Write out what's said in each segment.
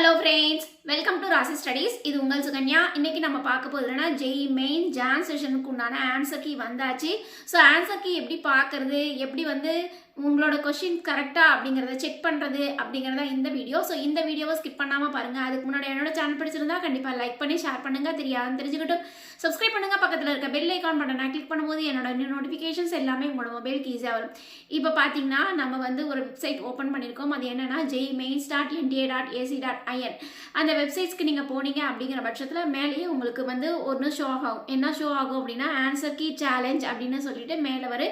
Hello friends, welcome to Rasi Studies. இது உங்கள் சுகன்யா. இன்னைக்கு நம்ம பார்க்க போறதுனா JEE main ஜான் செஷனுக்கு உண்டான ஆன்சர் கீ வந்தாச்சு. சோ ஆன்சர் கீ எப்படி பார்க்கிறது, எப்படி வந்து உங்களோட क्वेश्चन கரெக்ட்டா அப்படிங்கறத செக் பண்றது அப்படிங்கறத இந்த வீடியோ. சோ இந்த வீடியோவை ஸ்கிப் பண்ணாம பாருங்க. அதுக்கு முன்னாடி என்னோட சேனல் பிடிச்சிருந்தா கண்டிப்பா லைக் பண்ணி ஷேர் பண்ணுங்க. தெரிஞ்சுக்கிட்டு Subscribe பண்ணுங்க. பக்கத்துல இருக்க பெல் ஐகான் பட்டனை கிளிக் பண்ணும்போது என்னோட நியூ நோட்டிஃபிகேஷன்ஸ் எல்லாமே உங்களோட மொபைலுக்கு ஈஸியா வரும். இப்போ பாத்தீங்கன்னா நம்ம வந்து ஒரு வெப்சைட் ஓபன் பண்ணிருக்கோம். அது என்னன்னா jemains.nta.ac.in. அந்த வெப்சைட்ஸ்க்கு நீங்க போனீங்க அப்படிங்கிற பட்சத்துல மேலேயே உங்களுக்கு வந்து ஒன்னு ஷோ ஆகும். என்ன ஷோ ஆகும் அப்படின்னா ஆன்சர் கீ சேலஞ்ச் அப்படின்னு சொல்லிட்டு மேல வர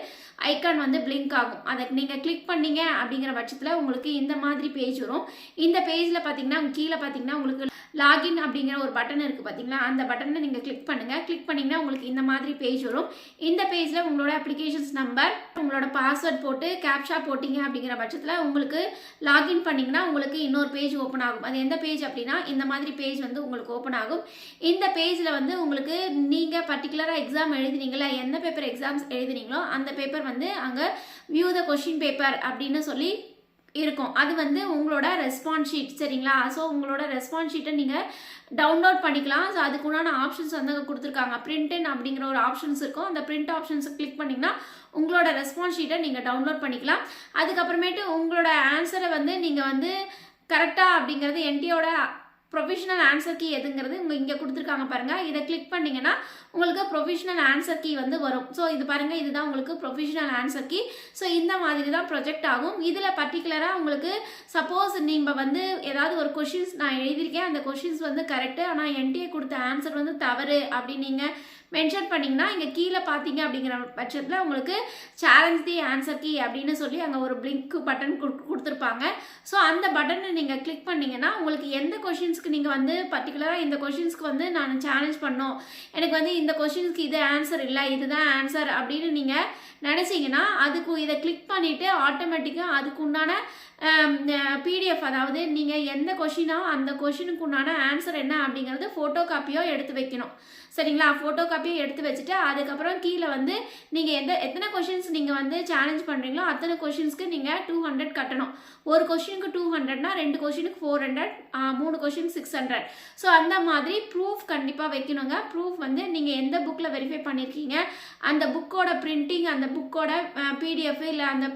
ஐகான் வந்து பிளிங்க் ஆகும். அதை நீங்க கிளிக் பண்ணீங்க அப்படிங்கிற பட்சத்துல உங்களுக்கு இந்த மாதிரி பேஜ் வரும். இந்த பேஜ்ல பாத்தீங்கன்னா கீழே பாத்தீங்கன்னா உங்களுக்கு லாகின் அப்படிங்கிற ஒரு பட்டன் இருக்கு பாத்தீங்களா, அந்த பட்டனை நீங்க கிளிக் பண்ணுங்க. கிளிக் பண்ணீங்கன்னா உங்களுக்கு இந்த மாதிரி பேஜ் வரும். இந்த பேஜ்ல உங்களோட அப்ளிகேஷன்ஸ் நம்பர், உங்களோட பாஸ்வேர்ட் போட்டு கேப்சா போட்டீங்க அப்படிங்கிற பட்சத்துல உங்களுக்கு லாகின் பண்ணீங்கன்னா உங்களுக்கு இன்னொரு பேஜ் ஓபன் ஆகும். அது எந்த பேஜ் அப்படின்னா இந்த மாதிரி பேஜ் வந்து உங்களுக்கு ஓபன் ஆகும். இந்த பேஜ்ல வந்து உங்களுக்கு நீங்க பர்டிகுலரா எக்ஸாம் எழுதினீங்களா, எந்த பேப்பர் எக்ஸாம்ஸ் எழுதினீங்களோ அந்த பேப்பர் வந்து அங்க வியூ த கொஸ்டின் பேப்பர் அப்படின்னு சொல்லி இருக்கும். அது வந்து உங்களோட ரெஸ்பான்ஸ் ஷீட். சரிங்களா? ஸோ உங்களோட ரெஸ்பான்ஸ் ஷீட்டை நீங்கள் டவுன்லோட் பண்ணிக்கலாம். ஸோ அதுக்குண்டான ஆப்ஷன்ஸ் வந்து அங்கே கொடுத்துருக்காங்க. பிரிண்டன் அப்படிங்கிற ஒரு ஆப்ஷன்ஸ் இருக்கும். அந்த பிரிண்ட் ஆப்ஷன்ஸை கிளிக் பண்ணிங்கன்னா உங்களோட ரெஸ்பான்ஸ் ஷீட்டை நீங்கள் டவுன்லோட் பண்ணிக்கலாம். அதுக்கப்புறமேட்டு உங்களோட ஆன்சரை வந்து நீங்கள் வந்து கரெக்டாக அப்படிங்கிறது என்டியோட ப்ரொஃபஷனல் ஆன்சர் கீ எதுங்கிறது இங்கே கொடுத்துருக்காங்க பாருங்க. இதை கிளிக் பண்ணீங்கன்னா உங்களுக்கு ப்ரொஃபஷனல் ஆன்சர் கீ வந்து வரும். ஸோ இது பாருங்க, இதுதான் உங்களுக்கு ப்ரொஃபஷனல் ஆன்சர் கீ. ஸோ இந்த மாதிரி தான் ப்ரொஜெக்ட் ஆகும். இதில் பர்டிகுலராக உங்களுக்கு சப்போஸ் நீங்கள் வந்து ஏதாவது ஒரு கொஷின்ஸ் நான் எழுதியிருக்கேன், அந்த கொஷின்ஸ் வந்து கரெக்டு, ஆனால் என்டிஏ கொடுத்த ஆன்சர் வந்து தவறு அப்படின்னு நீங்கள் மென்ஷன் பண்ணிங்கன்னா இங்கே கீழே பார்த்தீங்க அப்படிங்கிற பட்சத்தில் உங்களுக்கு சேலஞ்ச் தி ஆன்சர் கீ அப்படின்னு சொல்லி அங்கே ஒரு பிளிங்க் பட்டன் கொடுத்துருப்பாங்க. ஸோ அந்த பட்டனை நீங்கள் கிளிக் பண்ணிங்கன்னா உங்களுக்கு எந்த கொஷின்ஸ்க்கு நீங்கள் வந்து பர்டிகுலராக இந்த கொஷின்ஸ்க்கு வந்து நான் சேலஞ்ச் பண்ணோம், எனக்கு வந்து இந்த கொஷின்ஸ்க்கு இது ஆன்சர் இல்லை, இதுதான் ஆன்சர் அப்படின்னு நீங்கள் நினச்சிங்கன்னா அதுக்கு இதை கிளிக் பண்ணிவிட்டு ஆட்டோமேட்டிக்காக அதுக்கு உண்டான பிடிஎஃப், அதாவது நீங்கள் எந்த கொஷினோ அந்த கொஷினுக்கு உண்டான ஆன்சர் என்ன அப்படிங்கிறது ஃபோட்டோ காப்பியோ எடுத்து வைக்கணும். சரிங்களா? ஃபோட்டோ காப்பியோ எடுத்து வச்சுட்டு அதுக்கப்புறம் கீழே வந்து நீங்கள் எத்தனை கொஷின்ஸ் நீங்கள் வந்து சேலஞ்ச் பண்ணுறீங்களோ அத்தனை கொஷின்ஸ்க்கு நீங்கள் 200 கட்டணும். ஒரு கொஷினுக்கு 200னா 2 கொஷினுக்கு 400, 3 கொஷினுக்கு 600. ஸோ அந்த மாதிரி ப்ரூஃப் கண்டிப்பாக வைக்கணுங்க. ப்ரூஃப் வந்து நீங்கள் எந்த புக்கில் வெரிஃபை பண்ணியிருக்கீங்க, அந்த புக்கோட பிரிண்டிங், அந்த புக்கோட பிடிஎஃப் இல்லை அந்த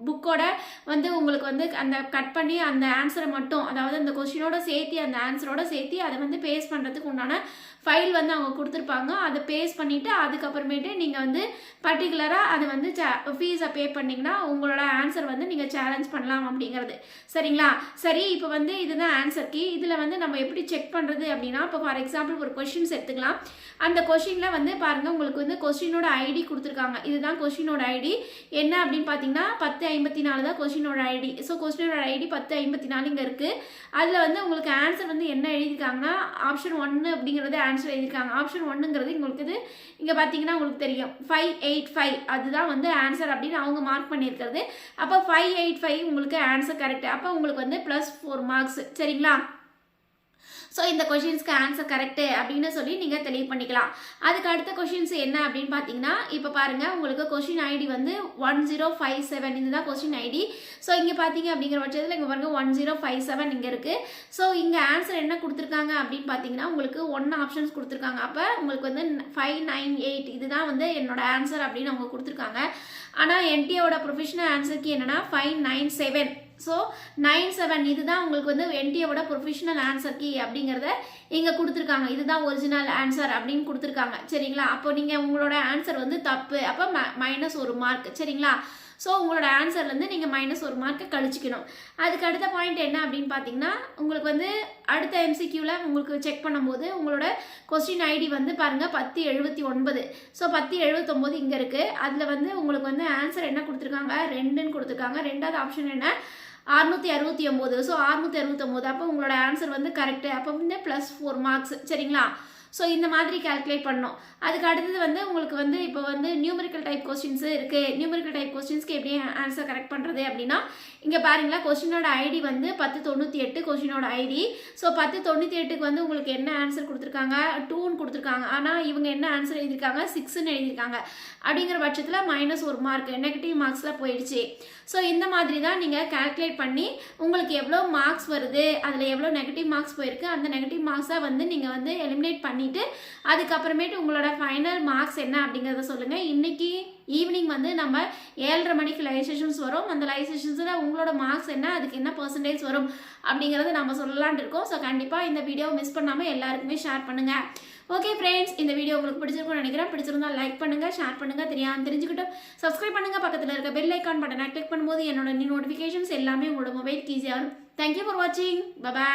புக்கோட வந்து உங்களுக்கு வந்து அந்த கட் பண்ணி அந்த ஆன்சரை மட்டும், அதாவது அந்த கொஸ்டினோட சேர்த்து அந்த ஆன்சரோட சேர்த்து அதை வந்து பேஸ்ட் பண்ணுறதுக்கு உண்டான ஃபைல் வந்து அவங்க கொடுத்துருப்பாங்க. அதை பேஸ்ட் பண்ணிவிட்டு அதுக்கப்புறமேட்டு நீங்கள் வந்து பர்டிகுலராக அதை வந்து ஃபீஸை பே பண்ணிங்கன்னா உங்களோட ஆன்சர் வந்து நீங்கள் சேலஞ்ச் பண்ணலாம் அப்படிங்கிறது. சரிங்களா? சரி, இப்போ வந்து இதுதான் ஆன்சர் கீ. இதில் வந்து நம்ம எப்படி செக் பண்ணுறது அப்படின்னா, இப்போ ஃபார் எக்ஸாம்பிள் ஒரு கொஷின்ஸ் எடுத்துக்கலாம். அந்த கொஷினில் வந்து பாருங்கள் உங்களுக்கு வந்து கொஸ்டினோட ஐடி கொடுத்துருக்காங்க. இதுதான் கொஸ்டினோட ஐடி. என்ன அப்படின்னு பார்த்தீங்கன்னா 1054 தான் கொஸ்டினோட ஐடி. ஸோ கொஸ்டினோட ஐடி 1054 இங்கே இருக்குது. அதில் வந்து உங்களுக்கு ஆன்சர் வந்து என்ன எழுதியிருக்காங்கன்னா ஆப்ஷன் 1 அப்படிங்கிறது ஆன்சர் எழுதியிருக்காங்க. ஆப்ஷன் 1ங்கிறது உங்களுக்கு இது இங்கே பார்த்தீங்கன்னா உங்களுக்கு தெரியும் 585, அதுதான் வந்து ஆன்சர் அப்படின்னு அவங்க மார்க் பண்ணியிருக்கிறது. அப்போ 585 உங்களுக்கு ஆன்சர் கரெக்ட். அப்போ உங்களுக்கு வந்து +4 மார்க்ஸ். சரிங்களா? ஸோ இந்த கொஷின்ஸ்க்கு ஆன்சர் கரெக்டு அப்படின்னு சொல்லி நீங்கள் தெளிவு பண்ணிக்கலாம். அதுக்கு அடுத்த கொஷின்ஸ் என்ன அப்படின்னு பார்த்தீங்கன்னா, இப்போ பாருங்கள் உங்களுக்கு கொஷின் ஐடி வந்து 1057, இதுதான் கொஷின் ஐடி. ஸோ இங்கே பார்த்தீங்க அப்படிங்கிற பட்சத்தில் இங்கே பாருங்கள் 1057 இங்கே இருக்குது. ஸோ இங்கே ஆன்சர் என்ன கொடுத்துருக்காங்க அப்படின்னு பார்த்தீங்கன்னா உங்களுக்கு 1 ஆப்ஷன்ஸ் கொடுத்துருக்காங்க. அப்போ உங்களுக்கு வந்து 598 இதுதான் வந்து என்னோட ஆன்சர் அப்படின்னு அவங்க கொடுத்துருக்காங்க. ஆனால் என்டிஏவோட ப்ரொஃபஷனல் ஆன்சருக்கு என்னென்னா 597. ஸோ 97 இதுதான் உங்களுக்கு வந்து என்டிஏவோட ப்ரொஃபஷனல் ஆன்சர் கீ அப்படிங்கிறத இங்கே கொடுத்துருக்காங்க. இதுதான் ஒரிஜினல் ஆன்சர் அப்படின்னு கொடுத்துருக்காங்க. சரிங்களா? அப்போ நீங்கள் உங்களோட ஆன்சர் வந்து தப்பு, அப்போ -1 மார்க். சரிங்களா? ஸோ உங்களோட ஆன்சர்லேருந்து நீங்கள் -1 மார்க்கை கழிச்சிக்கணும். அதுக்கு அடுத்த பாயிண்ட் என்ன அப்படின்னு பார்த்தீங்கன்னா, உங்களுக்கு வந்து அடுத்த எம்சிக்யூவில் உங்களுக்கு செக் பண்ணும்போது உங்களோட கொஸ்டின் ஐடி வந்து பாருங்கள் 1079. ஸோ 1079 இங்கே இருக்குது. அதில் வந்து உங்களுக்கு வந்து ஆன்சர் என்ன கொடுத்துருக்காங்க, 2ன்னு கொடுத்துருக்காங்க. ரெண்டாவது ஆப்ஷன் என்ன, 669. ஸோ 669. அப்போ உங்களோட ஆன்சர் வந்து கரெக்டு. அப்போ வந்து +4 மார்க்ஸ். சரிங்களா? ஸோ இந்த மாதிரி கால்குலேட் பண்ணணும். அதுக்கு அடுத்தது வந்து உங்களுக்கு வந்து இப்போ வந்து நியூமெரிக்கல் டைப் கொஸ்டின்ஸு இருக்குது. நியூமெரிக்கல் டைப் கொஸ்டின்ஸ்க்கு எப்படி ஆன்சர் கரெக்ட் பண்ணுறது அப்படின்னா, இங்கே பாருங்களா, கொஸ்டினோட ஐடி வந்து 1098 கொஸ்டினோட ஐடி. ஸோ 1098க்கு வந்து உங்களுக்கு என்ன ஆன்சர் கொடுத்துருக்காங்க, 2ன்னு கொடுத்துருக்காங்க. ஆனால் இவங்க என்ன ஆன்சர் எழுதியிருக்காங்க, 6ன்னு எழுதியிருக்காங்க. அப்படிங்கிற பட்சத்தில் -1 மார்க் நெகட்டிவ் மார்க்ஸில் போயிடுச்சு. ஸோ இந்த மாதிரி தான் நீங்கள் கால்குலேட் பண்ணி உங்களுக்கு எவ்வளோ மார்க்ஸ் வருது, அதில் எவ்வளோ நெகட்டிவ் மார்க்ஸ் போயிருக்கு, அந்த நெகட்டிவ் மார்க்ஸை வந்து நீங்கள் வந்து எலிமினேட் பண்ணிவிட்டு அதுக்கப்புறமேட்டு உங்களோட ஃபைனல் மார்க்ஸ் என்ன அப்படிங்கிறத சொல்லுங்கள். இன்றைக்கி ஈவினிங் வந்து நம்ம 7:30 மணிக்கு லைவ் செஷன்ஸ் வரும். அந்த லைவ் செஷன்ஸில் உங்களோட மார்க்ஸ் என்ன, அதுக்கு என்ன பர்சன்டேஜ் வரும் அப்படிங்கிறத நம்ம சொல்லலான் இருக்கோம். ஸோ கண்டிப்பாக இந்த வீடியோவை மிஸ் பண்ணாமல் எல்லாருக்குமே ஷேர் பண்ணுங்கள். ஓகே ஃப்ரெண்ட்ஸ், இந்த வீடியோ உங்களுக்கு பிடிச்சிருக்கும்னு நினைக்கிறேன். பிடிச்சிருந்தா லைக் பண்ணுங்கள், ஷேர் பண்ணுங்கள், தெரிஞ்சுக்கிட்டோம் சப்ஸ்கிரைப் பண்ணுங்கள். பக்கத்தில் இருக்க பெல் ஐக்கான் பட்டனை கிளிக் பண்ணும்போது என்னோட நோட்டிஃபிகேஷன்ஸ் எல்லாமே உங்களோட மொபைலுக்கு ஈஸியாக வரும். தேங்க்யூ ஃபார் வாட்சிங். பை.